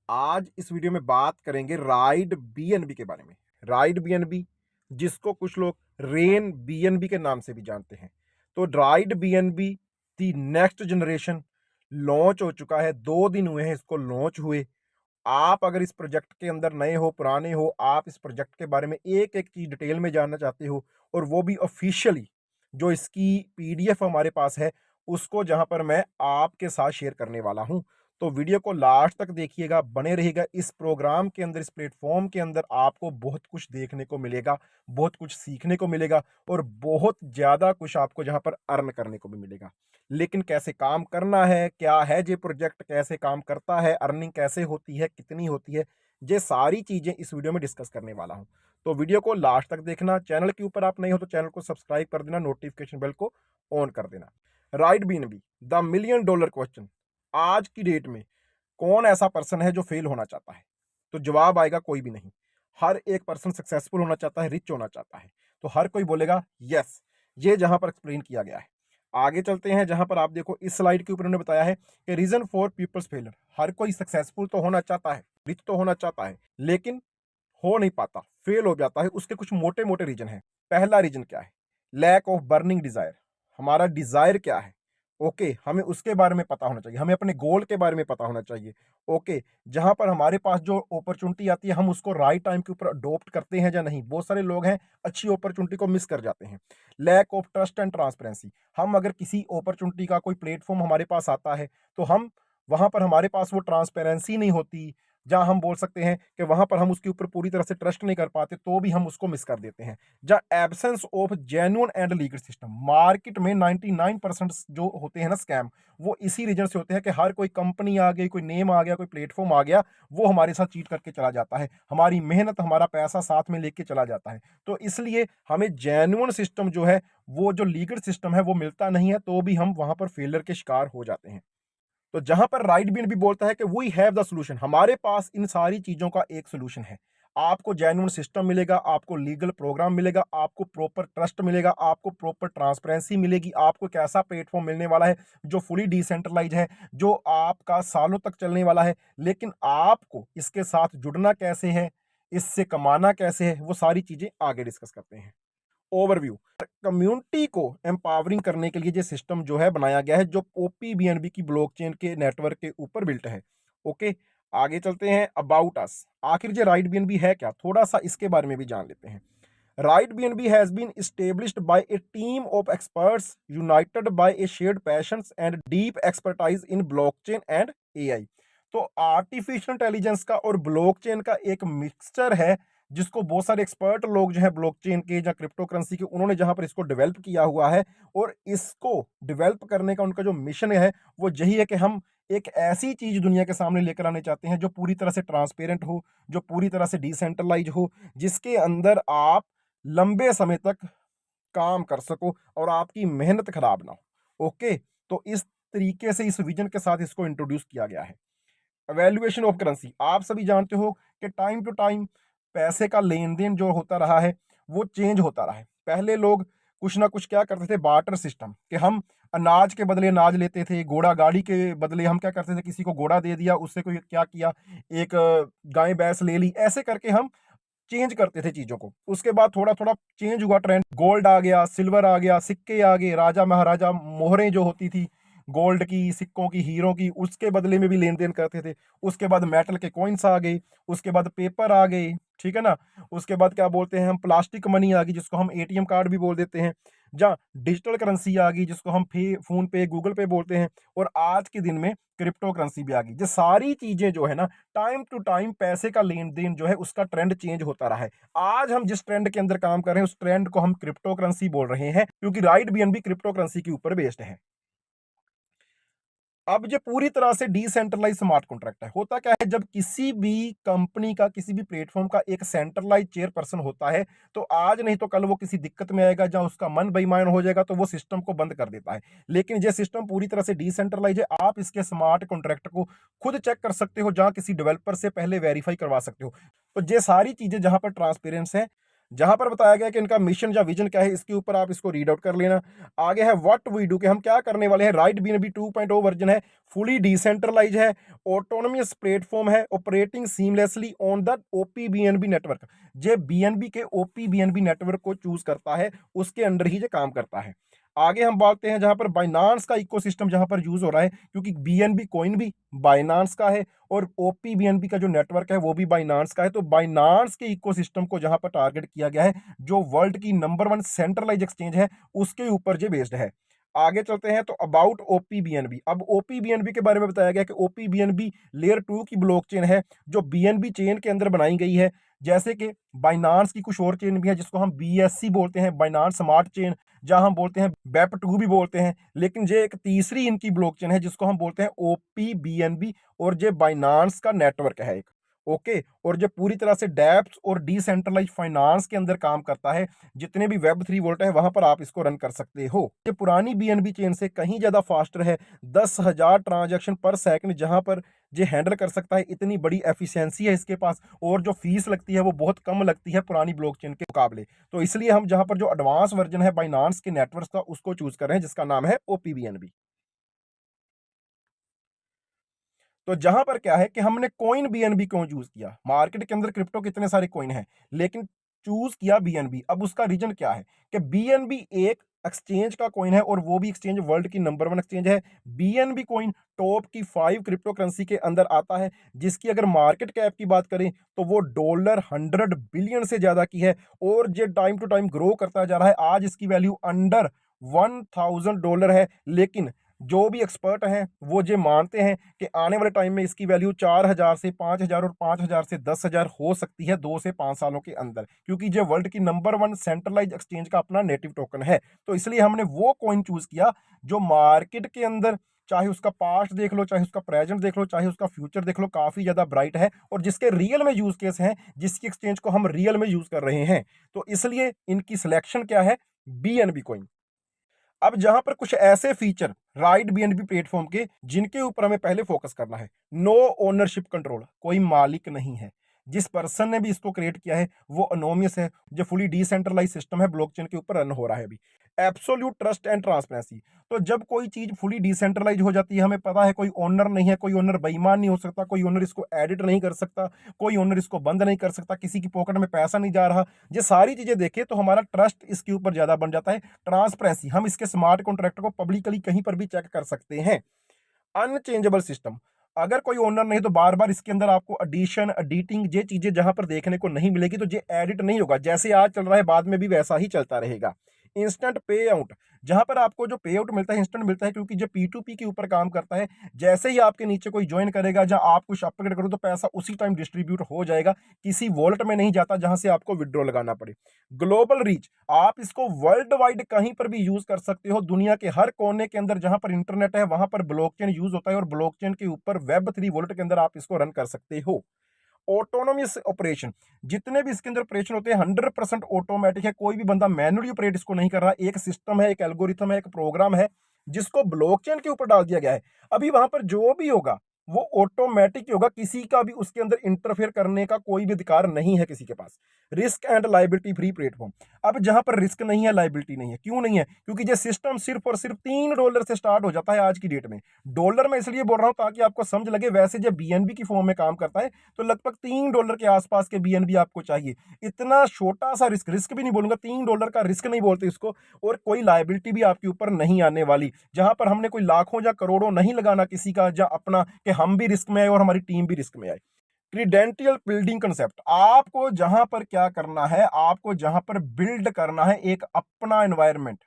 आज इस वीडियो में बात करेंगे राइड बीएनबी के बारे में। राइड बीएनबी, जिसको कुछ लोग रेन बीएनबी के नाम से भी जानते हैं। तो राइड बीएनबी दी नेक्स्ट जनरेशन लॉन्च हो चुका है। 2 दिन हुए हैं इसको लॉन्च हुए। आप अगर इस प्रोजेक्ट के अंदर नए हो, पुराने हो, आप इस प्रोजेक्ट के बारे में एक-एक चीज़ डिटेल में जानना चाहते हो और वो भी ऑफ़िशियली, जो इसकी पीडीएफ हमारे पास है, उसको जहाँ पर मैं आपके साथ शेयर करने वाला हूँ। तो वीडियो को लास्ट तक देखिएगा, बने रहिएगा। इस प्रोग्राम के अंदर, इस प्लेटफ़ॉर्म के अंदर आपको बहुत कुछ देखने को मिलेगा, बहुत कुछ सीखने को मिलेगा और बहुत ज़्यादा कुछ आपको जहाँ पर अर्न करने को भी मिलेगा। लेकिन कैसे काम करना है, क्या है ये प्रोजेक्ट, कैसे काम करता है, अर्निंग कैसे होती है, कितनी होती है, ये सारी चीज़ें इस वीडियो में डिस्कस करने वाला हूँ। तो वीडियो को लास्ट तक देखना। चैनल के ऊपर आप नए हो तो चैनल को सब्सक्राइब कर देना, नोटिफिकेशन बेल को ऑन कर देना। Right BNB, the million dollar question. आज की डेट में कौन ऐसा पर्सन है जो फेल होना चाहता है? तो जवाब आएगा कोई भी नहीं। हर एक पर्सन सक्सेसफुल होना चाहता है, रिच होना चाहता है। तो हर कोई बोलेगा यस। ये जहां पर एक्सप्लेन किया गया है। आगे चलते हैं, जहां पर आप देखो इस स्लाइड के ऊपर उन्होंने बताया है कि रीजन फॉर पीपल्स फेलियर। हर कोई सक्सेसफुल तो होना चाहता है, रिच तो होना चाहता है, लेकिन हो नहीं पाता, फेल हो जाता है। उसके कुछ मोटे मोटे रीजन है। पहला रीजन क्या है? Lack of burning desire. हमारा डिजायर क्या है? ओके, हमें उसके बारे में पता होना चाहिए, हमें अपने गोल के बारे में पता होना चाहिए। ओके, जहां पर हमारे पास जो अपॉर्चुनिटी आती है, हम उसको राइट टाइम के ऊपर अडॉप्ट करते हैं या नहीं। बहुत सारे लोग हैं अच्छी अपॉर्चुनिटी को मिस कर जाते हैं। Lack of trust and transparency. हम अगर किसी अपॉर्चुनिटी का कोई प्लेटफॉर्म हमारे पास आता है, तो हम वहां पर हमारे पास वो ट्रांसपेरेंसी नहीं होती, जहाँ हम बोल सकते हैं कि वहाँ पर हम उसके ऊपर पूरी तरह से ट्रस्ट नहीं कर पाते, तो भी हम उसको मिस कर देते हैं। जहाँ absence of genuine and legal system. Market में 99% जो होते हैं ना स्कैम, वो इसी रीजन से होते हैं कि हर कोई कंपनी आ गई, कोई नेम आ गया, कोई प्लेटफॉर्म आ गया, वो हमारे साथ चीट करके चला जाता है। हमारी मेहनत, हमारा पैसा साथ में लेके चला जाता है। तो इसलिए हमें जेन्युइन सिस्टम जो है, वो जो लीगल सिस्टम है, वो मिलता नहीं है, तो भी हम वहाँ पर फेलियर के शिकार हो जाते हैं। तो जहां पर राइट बीन भी बोलता है कि वी हैव द सॉल्यूशन, हमारे पास इन सारी चीजों का एक सॉल्यूशन है। आपको जेन्युइन सिस्टम मिलेगा, आपको लीगल प्रोग्राम मिलेगा, आपको प्रॉपर ट्रस्ट मिलेगा, आपको प्रॉपर ट्रांसपेरेंसी मिलेगी, आपको एक ऐसा प्लेटफॉर्म मिलने वाला है जो फुली डिसेंट्रलाइज है, जो आपका सालों तक चलने वाला है। लेकिन आपको इसके साथ जुड़ना कैसे है, इससे कमाना कैसे है, वो सारी चीजें आगे डिस्कस करते हैं। ओवरव्यू। कम्युनिटी को एम्पावरिंग करने के लिए ये सिस्टम जो है बनाया गया है, जो ओपीबीएनबी की ब्लॉकचेन के नेटवर्क के ऊपर बिल्ट है। ओके, आगे चलते हैं। About us. आखिर ये राइट बीएनबी है क्या, थोड़ा सा इसके बारे में भी जान लेते हैं। Right BNB has been established by a team of experts united by a shared passions and deep expertise in blockchain and AI. तो आर्टिफिशियल इंटेलिजेंस का और ब्लॉकचेन का एक मिक्सचर है, जिसको बहुत सारे एक्सपर्ट लोग जो है ब्लॉकचेन के या क्रिप्टो करेंसी के, उन्होंने जहां पर इसको डेवलप किया हुआ है। और इसको डेवलप करने का उनका जो मिशन है, वो यही है कि हम एक ऐसी चीज दुनिया के सामने लेकर आने चाहते हैं जो पूरी तरह से ट्रांसपेरेंट हो, जो पूरी तरह से डिसेंट्रलाइज हो, जिसके अंदर आप लंबे समय तक काम कर सको और आपकी मेहनत खराब ना हो। ओके, तो इस तरीके से इस विजन के साथ इसको इंट्रोड्यूस किया गया है। Valuation of currency. आप सभी जानते हो कि टाइम टू टाइम पैसे का लेन-देन जो होता रहा है, वो चेंज होता रहा है। पहले लोग कुछ ना कुछ क्या करते थे, बार्टर सिस्टम, कि हम अनाज के बदले अनाज लेते थे, घोड़ा गाड़ी के बदले हम क्या करते थे, किसी को घोड़ा दे दिया, उससे कोई क्या किया, एक गाय भैंस ले ली, ऐसे करके हम चेंज करते थे चीज़ों को। उसके बाद थोड़ा-थोड़ा चेंज हुआ ट्रेंड, गोल्ड आ गया, सिल्वर आ गया, सिक्के आ गए, राजा-महाराजा मोहरें जो होती थी, गोल्ड की, सिक्कों की, हीरों की, उसके बदले में भी लेन-देन करते थे। उसके बाद मेटल के कॉइन्स आ गए, उसके बाद पेपर आ गए, ठीक है ना? उसके बाद क्या बोलते हैं हम, प्लास्टिक मनी आ गई, जिसको हम एटीएम कार्ड भी बोल देते हैं। जहाँ डिजिटल करेंसी आ गई, जिसको हम फ़ोन पे, गूगल पे बोलते हैं, और आज के दिन में क्रिप्टो करेंसी भी आ गई। ये सारी चीज़ें जो है ना, टाइम टू टाइम पैसे का लेन-देन जो है, उसका ट्रेंड चेंज होता रहा है। आज हम जिस ट्रेंड के अंदर काम कर रहे हैं, उस ट्रेंड को हम क्रिप्टो करेंसी बोल रहे हैं, क्योंकि राइट बीएनबी क्रिप्टो करेंसी के ऊपर बेस्ड है। अब ये पूरी तरह से डिसेंट्रलाइज स्मार्ट कॉन्ट्रैक्ट है। होता क्या है, जब किसी भी कंपनी का, किसी भी प्लेटफॉर्म का एक सेंट्रलाइज चेयरपर्सन होता है, तो आज नहीं तो कल वो किसी दिक्कत में आएगा, जहां उसका मन बेईमान हो जाएगा, तो वो सिस्टम को बंद कर देता है। लेकिन ये सिस्टम पूरी तरह से डिसेंट्रलाइज है। आप इसके स्मार्ट कॉन्ट्रैक्ट को खुद चेक कर सकते हो, जहां किसी डेवलपर से पहले वेरीफाई करवा सकते हो। तो ये सारी चीजें जहां पर ट्रांसपेरेंस है, जहां पर बताया गया कि इनका मिशन या विजन क्या है, इसके ऊपर आप इसको रीड आउट कर लेना। आगे है व्हाट वी डू, कि हम क्या करने वाले हैं। राइट बीएनबी 2.0 वर्जन है, फुली डिसेंट्रलाइज है, ऑटोनोमस प्लेटफॉर्म है, operating seamlessly on the OP BNB network. J BNB के ओपी बीएनबी नेटवर्क को चूज करता है, उसके अंडर ही ये काम करता है। आगे हम बातें हैं जहां पर बाइनांस का इकोसिस्टम जहां पर यूज हो रहा है, क्योंकि बीएनबी कॉइन भी बाइनांस का है और ओपी बीएनबी का जो नेटवर्क है वो भी बाइनांस का है। तो बाइनांस के इकोसिस्टम को जहां पर टारगेट किया गया है, जो वर्ल्ड की नंबर 1 सेंट्रलाइज एक्सचेंज है, उसके ऊपर जो बेस्ड है। आगे चलते हैं तो अबाउट ओपी बीएनबी। अब ओपी बीएनबी के बारे में बताया गया कि ओपी बीएनबी लेयर 2 की ब्लॉकचेन है, जो बीएनबी चेन के अंदर बनाई गई है। जैसे कि बाइनांस की कुछ और चेन भी है जिसको हम बीएससी बोलते हैं, बाइनांस स्मार्ट चेन, जहां हम बोलते हैं बेप 2 भी बोलते हैं। लेकिन ये एक तीसरी इनकी ब्लॉकचेन है जिसको हम बोलते हैं ओपी बीएनबी, और ये बाइनांस का नेटवर्क है एक। ओके, और जो पूरी तरह से डेप्स और डिसेंट्रलाइज फाइनेंस के अंदर काम करता है। जितने भी वेब 3 वोल्ट है वहां पर आप इसको रन कर सकते हो। ये पुरानी बीएनबी चेन से कहीं ज्यादा फास्टर है, 10,000 ट्रांजैक्शन पर सेकंड जहां पर ये हैंडल कर सकता है। इतनी बड़ी एफिशिएंसी है इसके पास, और जो फीस लगती है वो बहुत कम लगती है पुरानी ब्लॉकचेन के मुकाबले। तो इसलिए हम जहां पर जो एडवांस वर्जन है बाइनांस के नेटवर्क का, उसको चूज कर रहे हैं, जिसका नाम है ओपीबीएनबी। तो जहां पर क्या है कि हमने कॉइन बीएनबी क्यों चूज किया। मार्केट के अंदर क्रिप्टो कितने सारे कॉइन हैं, लेकिन चूज किया बीएनबी। अब उसका रीजन क्या है कि बीएनबी एक एक्सचेंज का कॉइन है, और वो भी एक्सचेंज वर्ल्ड की नंबर 1 एक्सचेंज है। बीएनबी कॉइन टॉप की 5 क्रिप्टो करेंसी के अंदर आता है, जिसकी अगर मार्केट कैप की बात करें तो वो $100 बिलियन से ज्यादा की है, और ये टाइम टू टाइम ग्रो करता जा रहा है। आज इसकी वैल्यू अंडर $1,000 है, लेकिन जो भी एक्सपर्ट हैं वो ये मानते हैं कि आने वाले टाइम में इसकी वैल्यू 4,000 से 5,000 और 5,000 से 10,000 हो सकती है 2 से 5 सालों के अंदर, क्योंकि ये वर्ल्ड की नंबर 1 सेंट्रलाइज एक्सचेंज का अपना नेटिव टोकन है। तो इसलिए हमने वो कॉइन चूज किया जो मार्केट के अंदर, चाहे उसका पास्ट देख लो, चाहे उसका प्रेजेंट देख लो, चाहे उसका फ्यूचर देख लो, काफी ज्यादा ब्राइट है, और जिसके रियल में यूज केस हैं, जिसकी एक्सचेंज को हम रियल में यूज कर रहे हैं। तो इसलिए इनकी सिलेक्शन क्या है, बीएनबी कॉइन। अब जहां पर कुछ ऐसे फीचर राइट बीएनबी प्लेटफॉर्म के जिनके ऊपर हमें पहले फोकस करना है। नो ओनरशिप कंट्रोल, कोई मालिक नहीं है। जिस पर्सन ने भी इसको क्रिएट किया है वो अनोनिमस है। जो फुली डिसेंट्रलाइज सिस्टम है, ब्लॉकचेन के ऊपर रन हो रहा है अभी। Absolute trust and transparency. तो जब कोई चीज फुली डिसेंट्रलाइज हो जाती है, हमें पता है कोई ओनर नहीं है, कोई ओनर बेईमान नहीं हो सकता, कोई ओनर इसको एडिट नहीं कर सकता, कोई ओनर इसको बंद नहीं कर सकता, किसी की पॉकेट में पैसा नहीं जा रहा। ये सारी चीजें देखें तो हमारा ट्रस्ट इसके ऊपर ज्यादा बन जाता है। ट्रांसपेरेंसी, हम इसके स्मार्ट कॉन्ट्रैक्ट को पब्लिकली कहीं पर भी चेक कर सकते हैं। अनचेंजेबल सिस्टम, अगर कोई ओनर नहीं तो बार बार इसके अंदर आपको एडिशन एडिटिंग ये चीजें जहां पर देखने को नहीं मिलेगी, तो ये एडिट नहीं होगा। जैसे आज चल रहा है बाद में भी वैसा ही चलता रहेगा। इंस्टेंट पे आउट, जहां पर आपको जो पे आउट मिलता है इंस्टेंट मिलता है, क्योंकि जो P2P के ऊपर काम करता है। जैसे ही आपके नीचे कोई ज्वाइन करेगा, जहां आप कुछ अपग्रेड करो तो पैसा उसी टाइम डिस्ट्रीब्यूट हो जाएगा, किसी वॉलेट में नहीं जाता जहां से आपको विड्रॉ लगाना पड़े। ग्लोबल रीच, आप इसको वर्ल्ड वाइड कहीं पर भी यूज कर सकते हो। दुनिया के हर कोने के अंदर जहां पर इंटरनेट है वहां पर ब्लॉकचेन यूज होता है, और ब्लॉकचेन के ऊपर वेब 3 वॉलेट के अंदर आप इसको रन कर सकते हो। ऑटोनोमस ऑपरेशन, जितने भी इसके अंदर ऑपरेशन होते हैं 100% ऑटोमेटिक है। कोई भी बंदा मैनुअली ऑपरेट इसको नहीं कर रहा। एक सिस्टम है, एक एल्गोरिथम है, एक प्रोग्राम है जिसको ब्लॉकचेन के ऊपर डाल दिया गया है। अभी वहां पर जो भी होगा वो ऑटोमेटिक ही होगा, किसी का भी उसके अंदर इंटरफेयर करने का कोई भी अधिकार नहीं है किसी के पास। Risk and liability free platform, अब जहां पर रिस्क नहीं है, लाइबिलिटी नहीं है। क्यों नहीं है? क्योंकि ये सिस्टम सिर्फ और सिर्फ $3 से स्टार्ट हो जाता है आज की डेट में। डॉलर में इसलिए बोल रहा हूं ताकि आपको समझ लगे। वैसे जब बीएनबी की फॉर्म में काम करता है तो लगभग $3 के आसपास के बीएनबी आपको चाहिए। इतना छोटा सा रिस्क, रिस्क भी नहीं बोलूंगा, $3 का रिस्क नहीं बोलते इसको, और कोई लाइबिलिटी भी आपके ऊपर नहीं आने वाली। जहां पर हमने कोई लाखों या करोड़ों नहीं लगाना किसी का, या अपना कि हम भी रिस्क में आए और हमारी टीम भी रिस्क में आए। क्रीडेंटियल बिल्डिंग कंसेप्ट, आपको जहां पर क्या करना है, आपको जहां पर बिल्ड करना है एक अपना एनवायरनमेंट,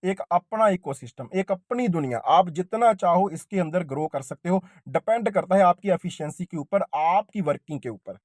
एक अपना इकोसिस्टम, एक अपनी दुनिया। आप जितना चाहो इसके अंदर ग्रो कर सकते हो। डिपेंड करता है आपकी एफिशिएंसी के ऊपर, आपकी वर्किंग के ऊपर।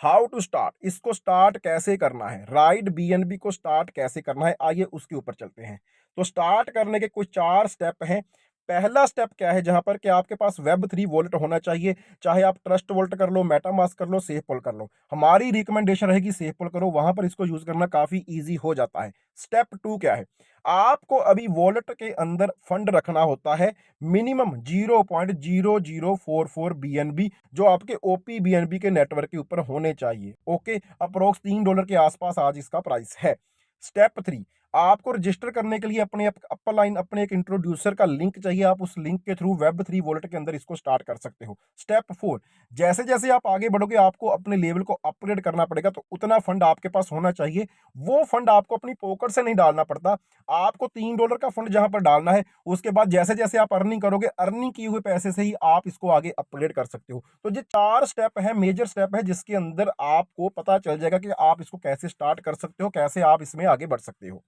हाउ टू स्टार्ट, इसको स्टार्ट कैसे करना है, राइट बीएनबी को स्टार्ट कैसे करना है, आइए उसके ऊपर चलते हैं। तो स्टार्ट करने के कुछ 4 स्टेप हैं। पहला स्टेप क्या है जहां पर कि आपके पास Web3 वॉलेट होना चाहिए, चाहे आप ट्रस्ट वॉलेट कर लो, मेटामास्क कर लो, सेफपोल कर लो। हमारी रिकमेंडेशन रहेगी सेफपोल करो, वहां पर इसको यूज करना काफी ईजी हो जाता है। स्टेप 2 क्या है, आपको अभी वॉलेट के अंदर फंड रखना होता है मिनिमम 0.0044 BNB, जो आपके OP BNB के नेटवर्क के ऊपर होने चाहिए। ओके, अप्रोक्स $3 के आसपास आज इसका प्राइस है। स्टेप 3, आपको रजिस्टर करने के लिए अपने अपलाइन अपने एक इंट्रोड्यूसर का लिंक चाहिए, आप उस लिंक के थ्रू Web3 वॉलेट के अंदर इसको स्टार्ट कर सकते हो। स्टेप 4, जैसे जैसे आप आगे बढ़ोगे आपको अपने लेवल को अपग्रेड करना पड़ेगा, तो उतना फंड आपके पास होना चाहिए। वो फंड आपको अपनी पॉकेट से नहीं डालना पड़ता, आपको $3 का फंड जहां पर डालना है, उसके बाद जैसे जैसे आप अर्निंग करोगे, अर्निंग किए हुए पैसे से ही आप इसको आगे अपग्रेड कर सकते हो। तो ये 4 स्टेप है, मेजर स्टेप है, जिसके अंदर आपको पता चल जाएगा कि आप इसको कैसे स्टार्ट कर सकते हो, कैसे आप इसमें आगे बढ़ सकते हो।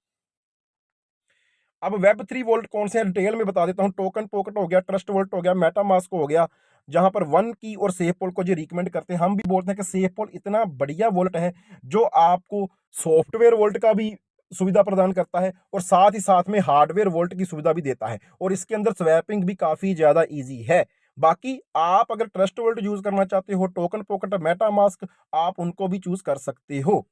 अब Web3 वॉलेट कौन से हैं डिटेल में बता देता हूं। टोकन पॉकेट हो गया, ट्रस्ट वॉलेट हो गया, मेटामास्क हो गया, जहां पर वन की और सेफपोल को जो रिकमेंड करते हैं। हम भी बोलते हैं कि सेफपोल इतना बढ़िया वॉलेट है जो आपको सॉफ्टवेयर वॉलेट का भी सुविधा प्रदान करता है और साथ ही साथ में हार्डवेयर वॉलेट की सुविधा भी देता है, और इसके अंदर स्वैपिंग भी काफी ज्यादा ईजी है। बाकी आप अगर ट्रस्ट वॉलेट यूज करना चाहते हो, टोकन पॉकेट, मेटामास्क, आप उनको भी चूज कर सकते हो।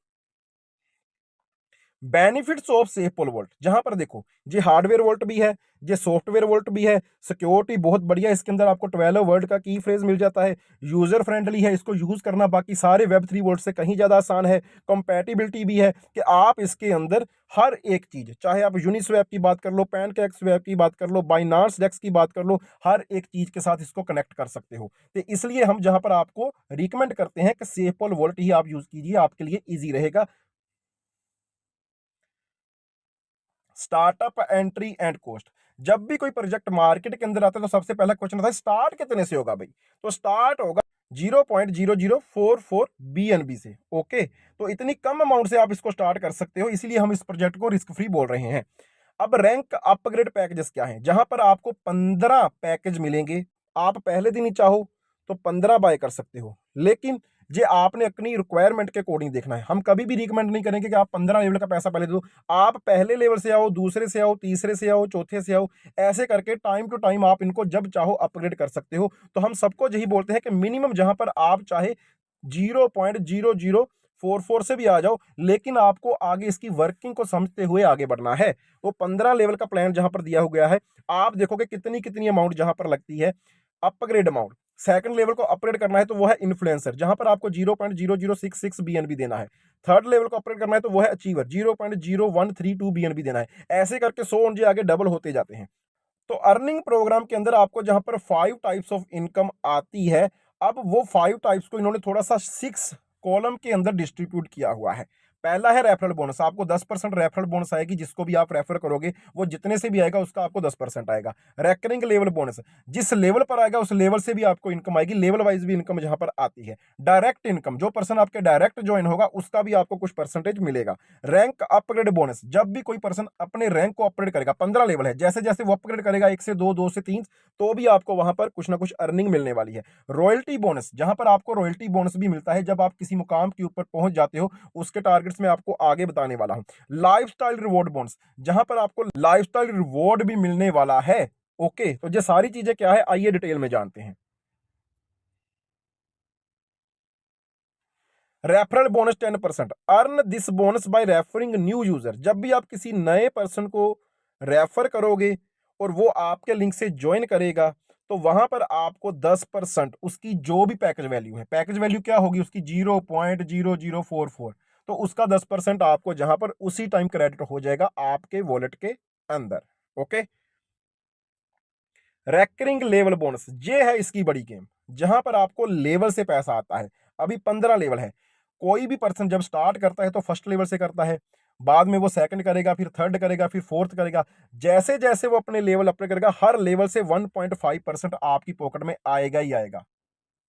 बेनिफिट्स ऑफ सेफपोल वोल्ट, जहां पर देखो ये हार्डवेयर वोल्ट भी है, ये सॉफ्टवेयर वोल्ट भी है, सिक्योरिटी बहुत बढ़िया, इसके अंदर आपको 12 वर्ड का की फ्रेज मिल जाता है, यूजर फ्रेंडली है, इसको यूज करना बाकी सारे Web3 वोल्ट से कहीं ज्यादा आसान है। कंपैटिबिलिटी भी है कि आप इसके अंदर हर एक चीज, चाहे आप यूनिस्वैप की बात कर लो, पैनकेक स्वैप की बात कर लो, बाइनांस डेक्स की बात कर लो, हर एक चीज के साथ इसको कनेक्ट कर सकते हो। तो इसलिए हम जहां पर आपको रिकमेंड करते हैं कि सेफपोल वोल्ट ही आप यूज कीजिए, आपके लिए ईजी रहेगा। स्टार्टअप एंट्री एंड कॉस्ट, जब भी कोई प्रोजेक्ट मार्केट के अंदर आता है तो सबसे पहला क्वेश्चन आता है स्टार्ट कितने से होगा भाई, तो स्टार्ट होगा 0.0044 BNB से। ओके, तो इतनी कम अमाउंट से आप इसको स्टार्ट कर सकते हो, इसलिए हम इस प्रोजेक्ट को रिस्क फ्री बोल रहे हैं। अब रैंक अपग्रेड पैकेजेस क्या हैं, जहां पर आपको 15 पैकेज मिलेंगे। आप पहले दिन ही चाहो तो 15 बाय कर सकते हो, लेकिन ये आपने अपनी रिक्वायरमेंट के अकॉर्डिंग देखना है। हम कभी भी रिकमेंड नहीं करेंगे कि आप 15 लेवल का पैसा पहले दो। आप पहले लेवल से आओ, दूसरे से आओ, तीसरे से आओ, चौथे से आओ, ऐसे करके टाइम टू टाइम आप इनको जब चाहो अपग्रेड कर सकते हो। तो हम सबको यही बोलते हैं कि मिनिमम जहां पर आप चाहे 0.0044 से भी आ जाओ, लेकिन आपको आगे इसकी वर्किंग को समझते हुए आगे बढ़ना है। तो 15 लेवल का प्लान जहां पर दिया हो गया है, आप देखोगे कितनी कितनी अमाउंट जहां पर लगती है। अपग्रेड अमाउंट, सेकंड लेवल को अपग्रेड करना है तो वो है इन्फ्लुएंसर, जहां पर आपको 0.0066 BNB देना है। थर्ड लेवल को अपग्रेड करना है तो वो है अचीवर, 0.0132 BNB देना है। ऐसे करके 100 उनजे आगे डबल होते जाते हैं। तो अर्निंग प्रोग्राम के अंदर आपको जहां पर 5 टाइप्स ऑफ इनकम आती है, अब वो 5 टाइप्स को इन्होंने थोड़ा सा 6 कॉलम के अंदर डिस्ट्रीब्यूट किया हुआ है। पहला है रेफरल बोनस, आपको 10% रेफरल बोनस आएगी, जिसको भी आप रेफर करोगे वो जितने से भी आएगा उसका आपको 10% आएगा। रेकरिंग लेवल बोनस, जिस लेवल पर आएगा उस लेवल से भी आपको इनकम आएगी, लेवल वाइज भी इनकम जहां पर आती है। डायरेक्ट इनकम, जो पर्सन आपके डायरेक्ट ज्वाइन होगा उसका भी आपको कुछ परसेंटेज मिलेगा। रैंक अपग्रेड बोनस, जब भी कोई पर्सन अपने रैंक को अपग्रेड करेगा, 15 लेवल है, जैसे जैसे वो अपग्रेड करेगा 1 से 2, 2 से 3, तो भी आपको वहां पर कुछ ना कुछ अर्निंग मिलने वाली है। रॉयल्टी बोनस, जहां पर आपको रॉयल्टी बोनस भी मिलता है जब आप किसी मुकाम के ऊपर पहुंच जाते हो, उसके टारगेट्स में आपको आगे बताने वाला हूं। लाइफस्टाइल रिवॉर्ड बोनस, जहां पर आपको लाइफस्टाइल रिवॉर्ड भी मिलने वाला है। ओके, तो ये सारी चीजें क्या है, आइए डिटेल में जानते हैं। Referral bonus 10%, earn this bonus bye referring new user, जब भी आप किसी नए पर्सन को रेफर करोगे और वो आपके लिंक से ज्वाइन करेगा, तो वहां पर आपको 10% उसकी जो भी पैकेज वैल्यू है, पैकेज वैल्यू क्या होगी उसकी 0.0044, तो उसका 10% आपको जहां पर उसी टाइम क्रेडिट हो जाएगा आपके वॉलेट के अंदर। ओके, रेकरिंग लेवल बोनस, ये है इसकी बड़ी गेम, जहां पर आपको लेवल से पैसा आता है। अभी 15 लेवल है, कोई भी पर्सन जब स्टार्ट करता है तो फर्स्ट लेवल से करता है, बाद में वो सेकंड करेगा, फिर थर्ड करेगा, फिर फोर्थ करेगा। जैसे जैसे वो अपने लेवल अपग्रेड करेगा, हर लेवल से 1.5% आपकी पॉकेट में आएगा ही आएगा।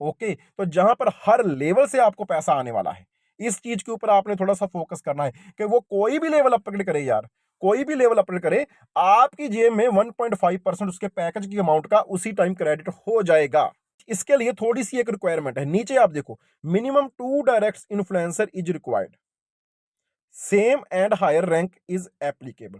ओके, तो जहां पर हर लेवल से आपको पैसा आने वाला है, इस चीज के ऊपर आपने थोड़ा सा फोकस करना है कि वो कोई भी लेवल अपग्रेड करे यार, कोई भी लेवल अपग्रेड करे, आपकी जेब में 1.5% उसके पैकेज की अमाउंट का उसी टाइम क्रेडिट हो जाएगा। इसके लिए थोड़ी सी एक रिक्वायरमेंट है, नीचे आप देखो, minimum 2 direct influencer is required, same and higher rank is applicable.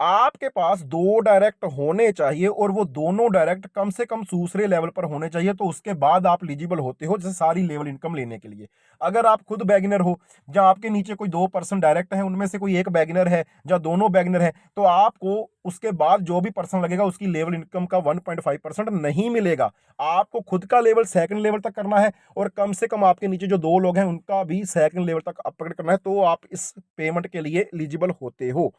आपके पास 2 डायरेक्ट होने चाहिए और वो दोनों डायरेक्ट कम से कम दूसरे लेवल पर होने चाहिए, तो उसके बाद आप एलिजिबल होते हो जैसे सारी लेवल इनकम लेने के लिए। अगर आप खुद बिगिनर हो, जहां आपके नीचे कोई 2 पर्सन डायरेक्ट हैं, उनमें से कोई एक बिगिनर है या दोनों बिगिनर है, तो आपको उसके बाद जो भी पर्सन लगेगा उसकी लेवल इनकम का 1.5% नहीं मिलेगा। आपको खुद का लेवल सेकंड लेवल तक करना है और कम से कम आपके नीचे जो 2 लोग हैं उनका भी सेकंड लेवल तक अपग्रेड करना है, तो आप इस पेमेंट के लिए एलिजिबल होते हो।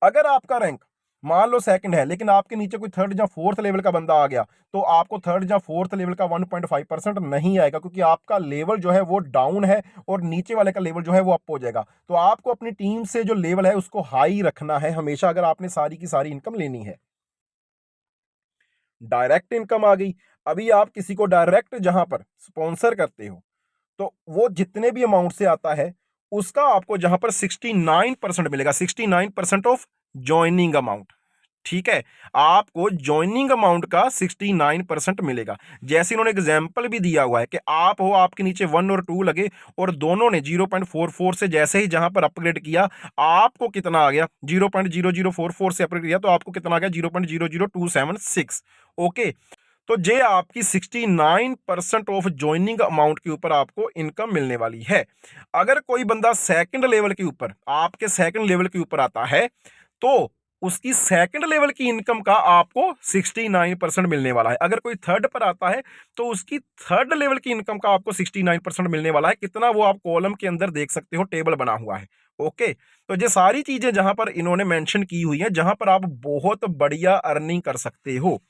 अगर आपका रैंक मान लो सेकंड है, लेकिन आपके नीचे कोई थर्ड या फोर्थ लेवल का बंदा आ गया, तो आपको थर्ड या फोर्थ लेवल का 1.5% नहीं आएगा, क्योंकि आपका लेवल जो है वो डाउन है और नीचे वाले का लेवल जो है वो अप हो जाएगा। तो आपको अपनी टीम से जो लेवल है उसको हाई रखना है हमेशा, अगर आपने सारी की सारी इनकम लेनी है। डायरेक्ट इनकम आ गई। अभी आप किसी को डायरेक्ट जहां पर स्पॉन्सर करते हो, तो वो जितने भी अमाउंट से आता है उसका आपको जहां पर 69% मिलेगा, 69% ऑफ ज्वाइनिंग अमाउंट। ठीक है, आपको ज्वाइनिंग अमाउंट का 69% मिलेगा। जैसे इन्होंने एग्जाम्पल भी दिया हुआ है कि आप हो, आपके नीचे 1 और 2 लगे और दोनों ने 0.44 से जैसे ही जहां पर अपग्रेड किया, आपको कितना आ गया, 0.0044 से अपग्रेड किया तो आपको कितना आ गया, 0.00276। ओके, तो ये आपकी 69% ऑफ ज्वाइनिंग अमाउंट के ऊपर आपको इनकम मिलने वाली है। अगर कोई बंदा सेकंड लेवल के ऊपर, आपके सेकंड लेवल के ऊपर आता है, तो उसकी सेकंड लेवल की इनकम का आपको 69% मिलने वाला है। अगर कोई थर्ड पर आता है तो उसकी थर्ड लेवल की इनकम का आपको 69% मिलने वाला है। कितना, वो आप कॉलम के अंदर देख सकते हो, टेबल बना हुआ है। ओके, तो ये सारी चीजें जहां पर इन्होंने मेंशन की हुई है, जहां पर आप बहुत बढ़िया अर्निंग कर सकते हो।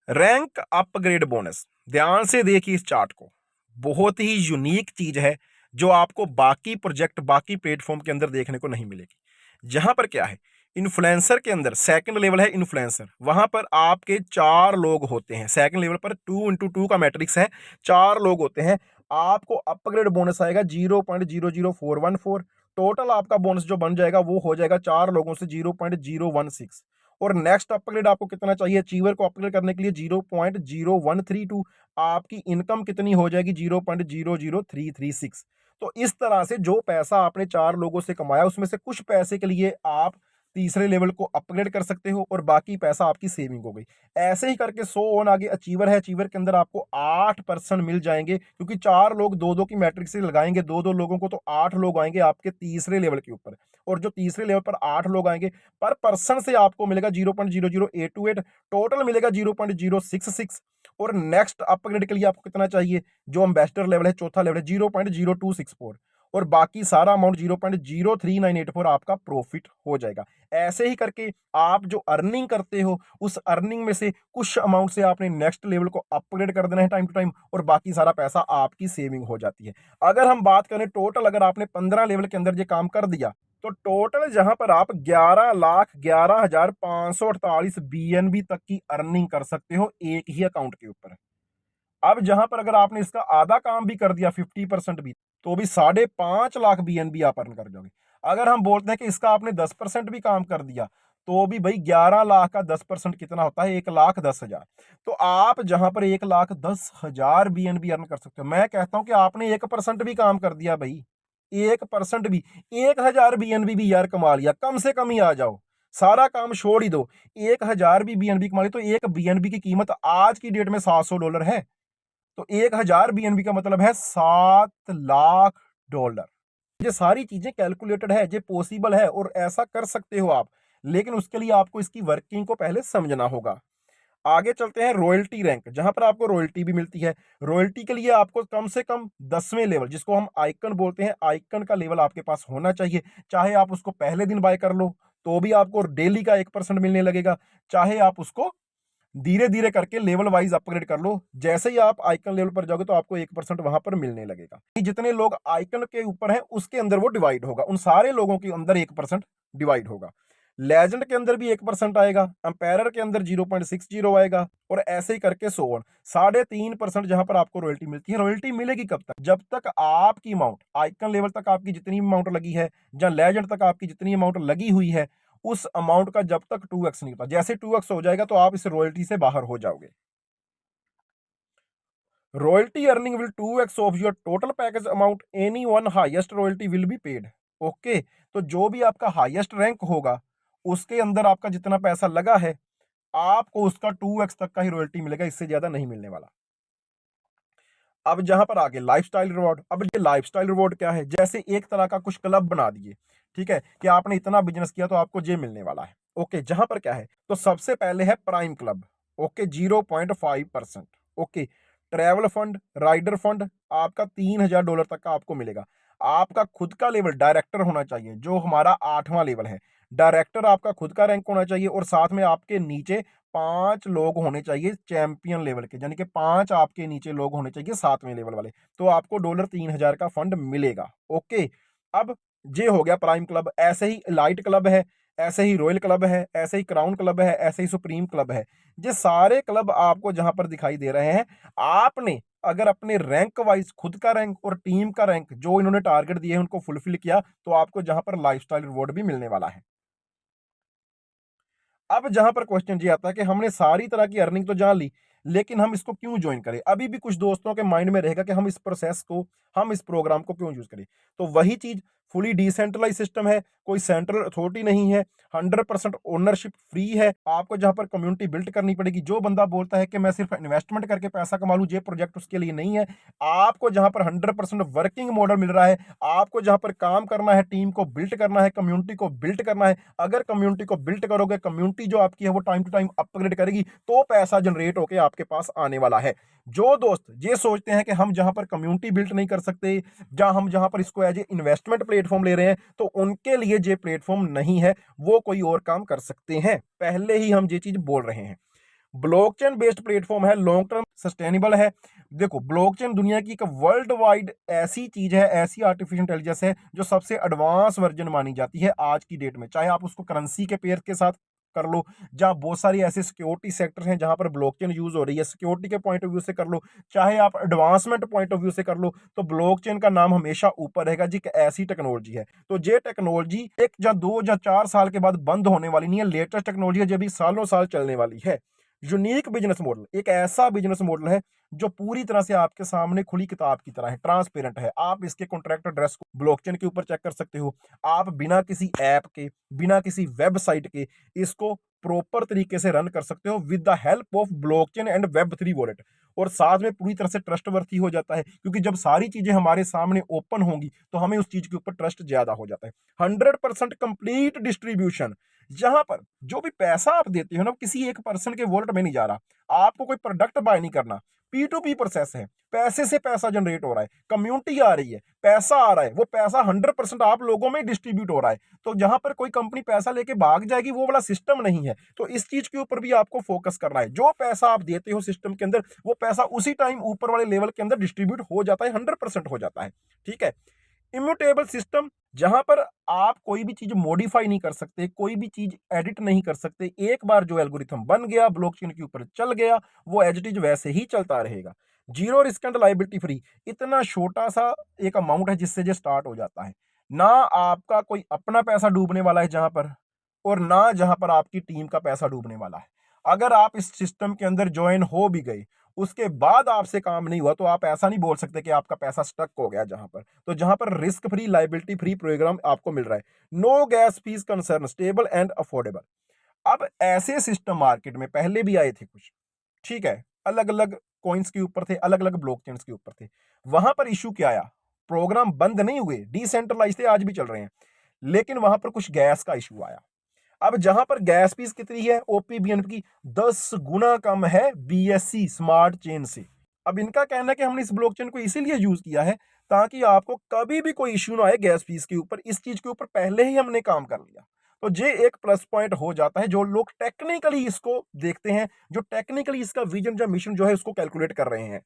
रैंक अपग्रेड बोनस, ध्यान से देखिए इस चार्ट को, बहुत ही यूनिक चीज है जो आपको बाकी प्रोजेक्ट, बाकी प्लेटफॉर्म के अंदर देखने को नहीं मिलेगी। जहां पर क्या है, इन्फ्लुएंसर के अंदर सेकंड लेवल है इन्फ्लुएंसर, वहां पर आपके 4 लोग होते हैं। सेकंड लेवल पर 2x2 का मैट्रिक्स है, 4 लोग होते हैं। आपको अपग्रेड बोनस आएगा 0.00414। टोटल आपका बोनस जो बन जाएगा वो हो जाएगा 4 लोगों से 0.016। और नेक्स्ट अपग्रेड आपको कितना चाहिए, अचीवर को अपग्रेड करने के लिए 0.0132। आपकी इनकम कितनी हो जाएगी, 0.00336। तो इस तरह से जो पैसा आपने 4 लोगों से कमाया उसमें से कुछ पैसे के लिए आप तीसरे लेवल को अपग्रेड कर सकते हो और बाकी पैसा आपकी सेविंग हो गई। ऐसे ही करके 100 ऑन आगे अचीवर है, अचीवर के अंदर आपको 8% मिल जाएंगे, क्योंकि 4 लोग 2-2 की मैट्रिक्स से लगाएंगे 2-2 लोगों को, तो 8 लोग आएंगे आपके तीसरे लेवल के ऊपर। और जो तीसरे लेवल पर 8 लोग आएंगे, पर पर्सन से आपको मिलेगा 0.00828, टोटल मिलेगा 0.066। और नेक्स्ट अपग्रेड के लिए आपको कितना चाहिए, जो एम्बेसडर लेवल है, चौथा लेवल है, 0.0264। और बाकी सारा अमाउंट 0.03984 आपका प्रॉफिट हो जाएगा। ऐसे ही करके आप जो अर्निंग करते हो उस अर्निंग में से कुछ अमाउंट से आपने नेक्स्ट लेवल को अपग्रेड कर देना है टाइम टू टाइम, और बाकी सारा पैसा आपकी सेविंग हो जाती है। अगर हम बात करें टोटल, अगर आपने 15 लेवल के अंदर ये काम कर दिया, तो टोटल जहां पर आप 11,11,548 बीएनबी तक की अर्निंग कर सकते हो एक ही अकाउंट के ऊपर। अब जहां पर अगर आपने इसका आधा काम भी कर दिया, 50% भी, तो भी 5.5 लाख बीएनबी आप अर्न कर जाओगे। अगर हम बोलते हैं कि इसका आपने 10% भी काम कर दिया, तो भी भाई 11 लाख का 10% कितना होता है, 1,10,000। तो आप जहां पर 1,10,000 बीएनबी अर्न कर सकते हो। मैं कहता हूं कि आपने 1% भी काम कर दिया भाई, 1% भी, 1,000 बीएनबी भी यार कमा लिया, कम से कम ही आ जाओ, सारा काम छोड़ ही दो। 1,000 भी बीएनबी कमा ली, तो एक बीएनबी की कीमत आज की डेट में $700 है। तो 1,000 बीएनबी का मतलब है $7 लाख। ये सारी चीजें कैलकुलेटेड है, ये पॉसिबल है और ऐसा कर सकते हो आप, लेकिन उसके लिए आपको इसकी वर्किंग को पहले समझना होगा। आगे चलते हैं रॉयल्टी रैंक, जहां पर आपको रॉयल्टी भी मिलती है। रॉयल्टी के लिए आपको कम से कम 10वें लेवल, जिसको हम आइकन बोलते हैं, आइकन का लेवल आपके पास होना चाहिए। चाहे आप उसको पहले दिन बाय कर लो तो भी आपको डेली का 1% मिलने लगेगा, चाहे आप उसको धीरे धीरे करके लेवल वाइज अपग्रेड कर लो। जैसे ही आप आइकन लेवल पर जाओगे तो आपको 1% वहां पर मिलने लगेगा। जितने लोग आइकन के ऊपर हैं उसके अंदर वो डिवाइड होगा, उन सारे लोगों के अंदर 1% डिवाइड होगा। लेजेंड के अंदर भी 1% आएगा, अंपायर के अंदर 0.60 आएगा, और ऐसे ही करके 100 3.5% जहां पर आपको रॉयल्टी मिलती है। रॉयल्टी मिलेगी कब तक, जब तक आपकी अमाउंट आइकन लेवल तक आपकी जितनी अमाउंट लगी है या लेजेंड तक आपकी जितनी अमाउंट लगी हुई है, उस अमाउंट का जब तक 2x नहीं होता। जैसे 2x हो जाएगा तो आप इस रॉयल्टी से बाहर हो जाओगे। Royalty earning will 2x of your total package amount, any one highest royalty will be paid. Okay, तो जो भी आपका हाईएस्ट रैंक होगा उसके अंदर आपका जितना पैसा लगा है आपको उसका 2x तक का ही रॉयल्टी मिलेगा, इससे ज्यादा नहीं मिलने वाला। अब जहां पर आगे लाइफस्टाइल रिवॉर्ड, अब ये लाइफस्टाइल रिवॉर्ड क्या है, जैसे एक तरह का कुछ क्लब बना दिए, ठीक है, कि आपने इतना बिजनेस किया तो आपको ये मिलने वाला है। ओके, जहां पर क्या है, तो सबसे पहले है prime club, okay 0.5%। Okay, travel fund, rider fund आपका $3000 तक का आपको मिलेगा। आपका खुद का लेवल डायरेक्टर होना चाहिए, जो हमारा 8वां लेवल है। डायरेक्टर आपका खुद का रैंक होना चाहिए और साथ में आपके नीचे 5 लोग होने चाहिए चैंपियन लेवल के, यानी कि 5 आपके नीचे लोग होने चाहिए 7वें लेवल वाले, तो आपको $3000 का फंड मिलेगा। ओके, अब ये हो गया प्राइम क्लब। ऐसे ही लाइट क्लब है, ऐसे ही रॉयल क्लब है, ऐसे ही क्राउन क्लब है, ऐसे ही सुप्रीम क्लब है। ये सारे क्लब आपको जहां पर दिखाई दे रहे हैं, आपने अगर अपने रैंक वाइज खुद का रैंक और टीम का रैंक जो इन्होंने टारगेट दिए हैं उनको फुलफिल किया, तो आपको जहां पर लाइफस्टाइल रिवॉर्ड भी मिलने वाला है। अब जहां पर क्वेश्चन ये आता है कि हमने सारी तरह की अर्निंग तो जान ली, लेकिन हम इसको क्यों ज्वाइन करें। अभी भी कुछ दोस्तों के माइंड में रहेगा कि हम इस प्रोसेस को, हम इस प्रोग्राम को क्यों यूज करें। तो वही चीज, फुली डिसेंट्रलाइज सिस्टम है, कोई सेंट्रल अथॉरिटी नहीं है, 100% ओनरशिप फ्री है। आपको जहां पर कम्युनिटी बिल्ड करनी पड़ेगी। जो बंदा बोलता है कि मैं सिर्फ इन्वेस्टमेंट करके पैसा कमा लूं, ये प्रोजेक्ट उसके लिए नहीं है। आपको जहां पर 100% वर्किंग मॉडल मिल रहा है, आपको जहां पर काम करना है, टीम को बिल्ड करना है, कम्युनिटी को बिल्ड करना है। अगर कम्युनिटी को बिल्ड करोगे, कम्युनिटी जो आपकी है वो टाइम टू टाइम अपग्रेड करेगी, तो पैसा जनरेट होकर आपके पास आने वाला है। जो दोस्त ये सोचते हैं कि हम जहां पर कम्युनिटी बिल्ड नहीं कर सकते, हम जहां पर इसको एज ए इन्वेस्टमेंट प्लेटफॉर्म ले रहे हैं, तो उनके लिए ये प्लेटफॉर्म नहीं है, वो कोई और काम कर सकते हैं। पहले ही हम ये चीज बोल रहे हैं। ब्लॉकचेन बेस्ड प्लेटफॉर्म है, लॉन्ग टर्म सस्टेनेबल है। देखो, ब्लॉकचेन दुनिया की एक वर्ल्ड वाइड ऐसी चीज है, ऐसी आर्टिफिशियल इंटेलिजेंस है जो सबसे एडवांस वर्जन मानी जाती है आज की डेट में। चाहे आप उसको करेंसी के पेयर के साथ कर लो, जहां बहुत सारी ऐसे सिक्योरिटी सेक्टर हैं जहां पर ब्लॉकचेन यूज हो रही है, सिक्योरिटी के पॉइंट ऑफ व्यू से कर लो, चाहे आप एडवांसमेंट पॉइंट ऑफ व्यू से कर लो, तो ब्लॉकचेन का नाम हमेशा ऊपर रहेगा जी। एक ऐसी टेक्नोलॉजी है, तो ये टेक्नोलॉजी 1 या 2 या 4 साल के बाद बंद होने वाली नहीं है। लेटेस्ट टेक्नोलॉजी है, जो भी सालों साल चलने वाली है। यूनिक बिजनेस मॉडल, एक ऐसा बिजनेस मॉडल है जो पूरी तरह से आपके सामने खुली किताब की तरह है, ट्रांसपेरेंट है। आप इसके कॉन्ट्रैक्ट एड्रेस को ब्लॉकचेन के ऊपर चेक कर सकते हो। आप बिना किसी ऐप के, बिना किसी वेबसाइट के इसको प्रॉपर तरीके से रन कर सकते हो with the help of blockchain and Web3 wallet. और साथ में पूरी तरह से ट्रस्टवर्थी हो जाता है, क्योंकि जब सारी चीजें हमारे सामने ओपन होंगी तो हमें उस चीज के ऊपर ट्रस्ट ज्यादा हो जाता है। 100% कंप्लीट डिस्ट्रीब्यूशन, जहां पर जो भी पैसा आप देते हो ना, किसी एक पर्सन के वॉलेट में नहीं जा रहा। आपको कोई प्रोडक्ट बाय नहीं करना, P2P प्रोसेस है, पैसे से पैसा जनरेट हो रहा है, कम्युनिटी आ रही है, पैसा आ रहा है, वो पैसा 100% आप लोगों में डिस्ट्रीब्यूट हो रहा है। तो जहां पर कोई कंपनी पैसा लेके भाग जाएगी, वो वाला सिस्टम नहीं है। तो इस चीज के ऊपर भी आपको फोकस करना है। जो पैसा आप देते हो सिस्टम के अंदर, वो पैसा उसी टाइम ऊपर वाले लेवल के अंदर डिस्ट्रीब्यूट हो जाता है, 100% हो जाता है। ठीक है, इम्यूटेबल सिस्टम, जहां पर आप कोई भी चीज मॉडिफाई नहीं कर सकते, कोई भी चीज एडिट नहीं कर सकते। एक बार जो एल्गोरिथम बन गया, ब्लॉकचेन के ऊपर चल गया, वो एज इट इज वैसे ही चलता रहेगा। Zero risk and liability free, इतना छोटा सा एक अमाउंट है जिससे ये स्टार्ट हो जाता है। ना आपका कोई अपना पैसा डूबने वाला है जहां पर, और ना जहां पर आपकी टीम का पैसा डूबने वाला है। अगर आप इस सिस्टम के अंदर ज्वाइन हो भी गए, उसके बाद आपसे काम नहीं हुआ, तो आप ऐसा नहीं बोल सकते कि आपका पैसा स्टक हो गया जहां पर। तो जहां पर risk free, liability free program आपको मिल रहा है। No gas fees concern, stable and affordable. अब ऐसे सिस्टम मार्केट में पहले भी आए थे कुछ, ठीक है, अलग अलग कॉइन्स के ऊपर थे, अलग अलग ब्लॉकचेन्स के ऊपर थे। वहां पर इशू क्या आया, प्रोग्राम बंद नहीं हुए, डिसेंट्रलाइज थे, आज भी चल रहे हैं, लेकिन वहां पर कुछ गैस का इशू आया। अब जहां पर गैस फीस कितनी है ओपी बीएनपी की, 10 गुना कम है बीएससी स्मार्ट चेन से। अब इनका कहना है कि हमने इस ब्लॉकचेन को इसीलिए यूज किया है ताकि आपको कभी भी कोई इश्यू ना आए गैस फीस के ऊपर। इस चीज के ऊपर पहले ही हमने काम कर लिया, तो ये एक प्लस पॉइंट हो जाता है। जो लोग टेक्निकली इसको देखते हैं, जो टेक्निकली इसका विजन या मिशन जो है उसको कैलकुलेट कर रहे हैं।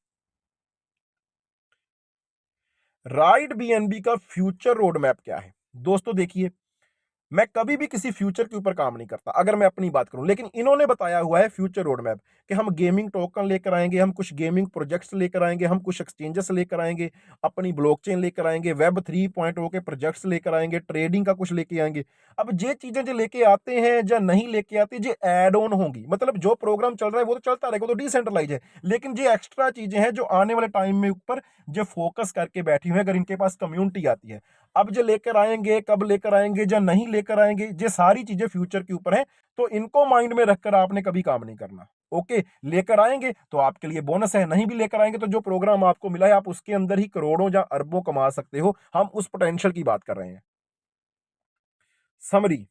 राइट बीएनबी का फ्यूचर रोड मैप क्या है दोस्तों, देखिए, मैं कभी भी किसी फ्यूचर के ऊपर काम नहीं करता अगर मैं अपनी बात करूं, लेकिन इन्होंने बताया हुआ है फ्यूचर रोड मैप कि हम गेमिंग टोकन लेकर आएंगे, हम कुछ गेमिंग प्रोजेक्ट्स लेकर आएंगे, हम कुछ एक्सचेंजेस लेकर आएंगे, अपनी ब्लॉकचेन लेकर आएंगे, वेब 3.0 के प्रोजेक्ट्स लेकर आएंगे, ट्रेडिंग का कुछ लेके आएंगे। अब ये चीजें जो लेके आते हैं या नहीं लेके आते, ये एड ऑन होंगी। मतलब जो प्रोग्राम चल रहा है वो तो चलता रहेगा, वो तो डिसेंट्रलाइज है, लेकिन ये एक्स्ट्रा चीजें हैं जो आने वाले टाइम में ऊपर जो फोकस करके बैठी हुई है। अगर इनके पास कम्युनिटी आती है, अब जो लेकर आएंगे, कब लेकर आएंगे या नहीं लेकर आएंगे, ये सारी चीजें फ्यूचर के ऊपर है, तो इनको माइंड में रखकर आपने कभी काम नहीं करना। ओके, लेकर आएंगे तो आपके लिए बोनस है, नहीं भी लेकर आएंगे तो जो प्रोग्राम आपको मिला है आप उसके अंदर ही करोड़ों या अरबों कमा सकते हो। हम उस पोटेंशियल की बात कर रहे हैं। समरी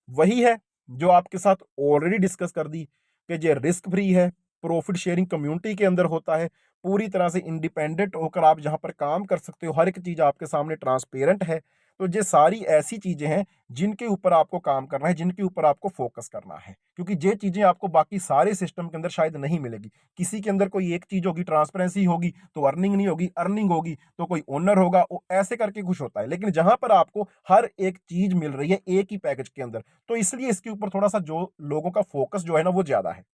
वही है जो आपके साथ ऑलरेडी डिस्कस कर दी कि ये रिस्क फ्री है, प्रॉफिट शेयरिंग कम्युनिटी के अंदर होता है, पूरी तरह से इंडिपेंडेंट होकर आप जहां पर काम कर सकते हो, हर एक चीज आपके सामने ट्रांसपेरेंट है। तो ये सारी ऐसी चीजें हैं जिनके ऊपर आपको काम करना है, जिनके ऊपर आपको फोकस करना है, क्योंकि ये चीजें आपको बाकी सारे सिस्टम के अंदर शायद नहीं मिलेगी। किसी के अंदर कोई एक चीज होगी, ट्रांसपेरेंसी होगी तो अर्निंग नहीं होगी, अर्निंग होगी तो कोई ओनर होगा, ऐसे करके कुछ होता है। लेकिन जहां पर आपको हर एक चीज मिल रही है एक ही पैकेज के अंदर, तो इसलिए इसके ऊपर थोड़ा सा जो लोगों का फोकस जो है ना वो ज्यादा है।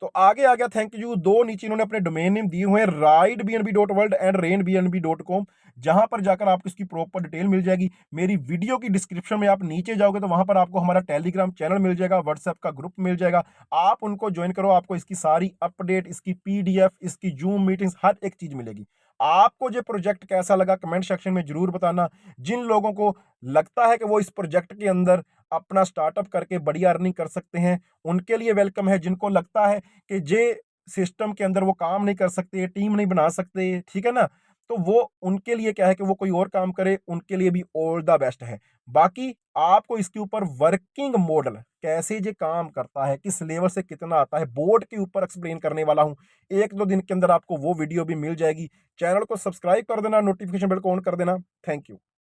तो आगे आ गया, थैंक यू। दो नीचे इन्होंने अपने डोमेन नेम दिए हुए हैं, raidbnb.world एंड rainbnb.com, जहां पर जाकर आपको इसकी प्रॉपर डिटेल मिल जाएगी। मेरी वीडियो की डिस्क्रिप्शन में आप नीचे जाओगे तो वहां पर आपको हमारा टेलीग्राम चैनल मिल जाएगा, व्हाट्सएप का ग्रुप मिल जाएगा, आप उनको ज्वाइन करो, आपको इसकी सारी अपडेट, इसकी पीडीएफ, इसकी जूम मीटिंग्स, हर एक चीज मिलेगी। आपको जो प्रोजेक्ट कैसा लगा कमेंट सेक्शन में जरूर बताना। जिन लोगों को लगता है कि वो इस प्रोजेक्ट के अंदर अपना स्टार्टअप करके बढ़िया अर्निंग कर सकते हैं, उनके लिए वेलकम है। जिनको लगता है कि जे सिस्टम के अंदर वो काम नहीं कर सकते, टीम नहीं बना सकते, ठीक है ना, तो वो उनके लिए क्या है कि वो कोई और काम करे, उनके लिए भी ऑल द बेस्ट है। बाकी आपको इसके ऊपर वर्किंग मॉडल कैसे ये काम करता है, किस लेवल से कितना आता है, बोर्ड के ऊपर एक्सप्लेन करने वाला हूं। एक दो दिन के अंदर आपको वो वीडियो भी मिल जाएगी। चैनल को सब्सक्राइब कर देना, नोटिफिकेशन बेल को ऑन कर देना। Thank you.